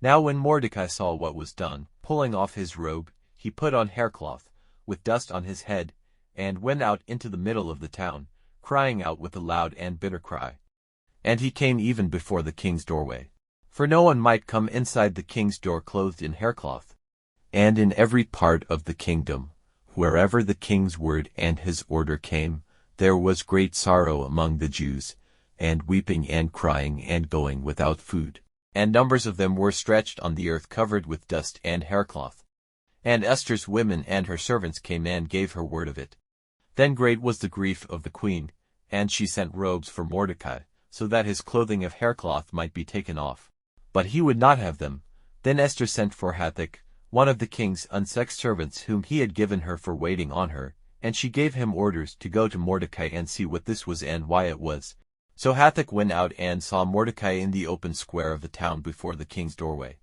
Now when Mordecai saw what was done, pulling off his robe, he put on haircloth, with dust on his head, and went out into the middle of the town, crying out with a loud and bitter cry. And he came even before the king's doorway. For no one might come inside the king's door clothed in haircloth. And in every part of the kingdom, wherever the king's word and his order came, there was great sorrow among the Jews, and weeping and crying and going without food. And numbers of them were stretched on the earth covered with dust and haircloth. And Esther's women and her servants came and gave her word of it. Then great was the grief of the queen, and she sent robes for Mordecai, so that his clothing of haircloth might be taken off. But he would not have them. Then Esther sent for Hathach, one of the king's unsexed servants whom he had given her for waiting on her, and she gave him orders to go to Mordecai and see what this was and why it was. So Hathach went out and saw Mordecai in the open square of the town before the king's doorway.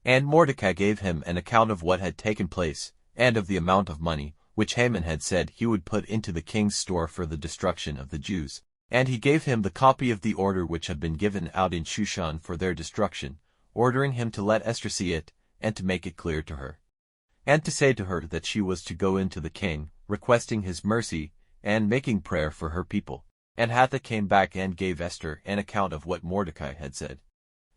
And Mordecai gave him an account of what had taken place, and of the amount of money, which Haman had said he would put into the king's store for the destruction of the Jews. And he gave him the copy of the order which had been given out in Shushan for their destruction, ordering him to let Esther see it, and to make it clear to her. And to say to her that she was to go in to the king, requesting his mercy, and making prayer for her people. And Hathach came back and gave Esther an account of what Mordecai had said.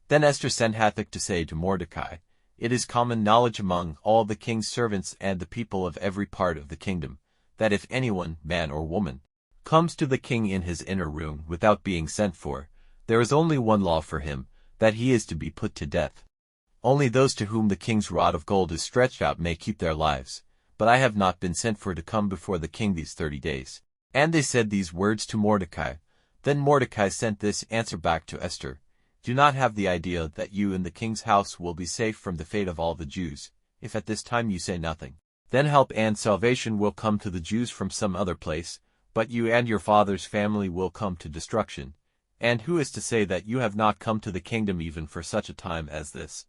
Then Esther sent Hathach to say to Mordecai, "It is common knowledge among all the king's servants and the people of every part of the kingdom, that if anyone, man or woman, comes to the king in his inner room without being sent for, there is only one law for him, that he is to be put to death. Only those to whom the king's rod of gold is stretched out may keep their lives, but I have not been sent for to come before the king these 30 days. And they said these words to Mordecai. Then Mordecai sent this answer back to Esther, "Do not have the idea that you in the king's house will be safe from the fate of all the Jews, if at this time you say nothing. Then help and salvation will come to the Jews from some other place, but you and your father's family will come to destruction. And who is to say that you have not come to the kingdom even for such a time as this?"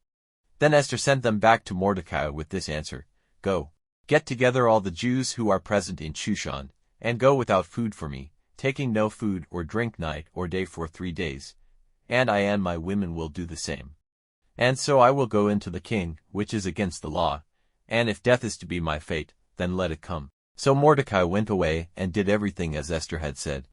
Then Esther sent them back to Mordecai with this answer, "Go, get together all the Jews who are present in Shushan, and go without food for me, taking no food or drink night or day for 3 days. And I and my women will do the same. And so I will go in to the king, which is against the law, and if death is to be my fate, then let it come." So Mordecai went away and did everything as Esther had said.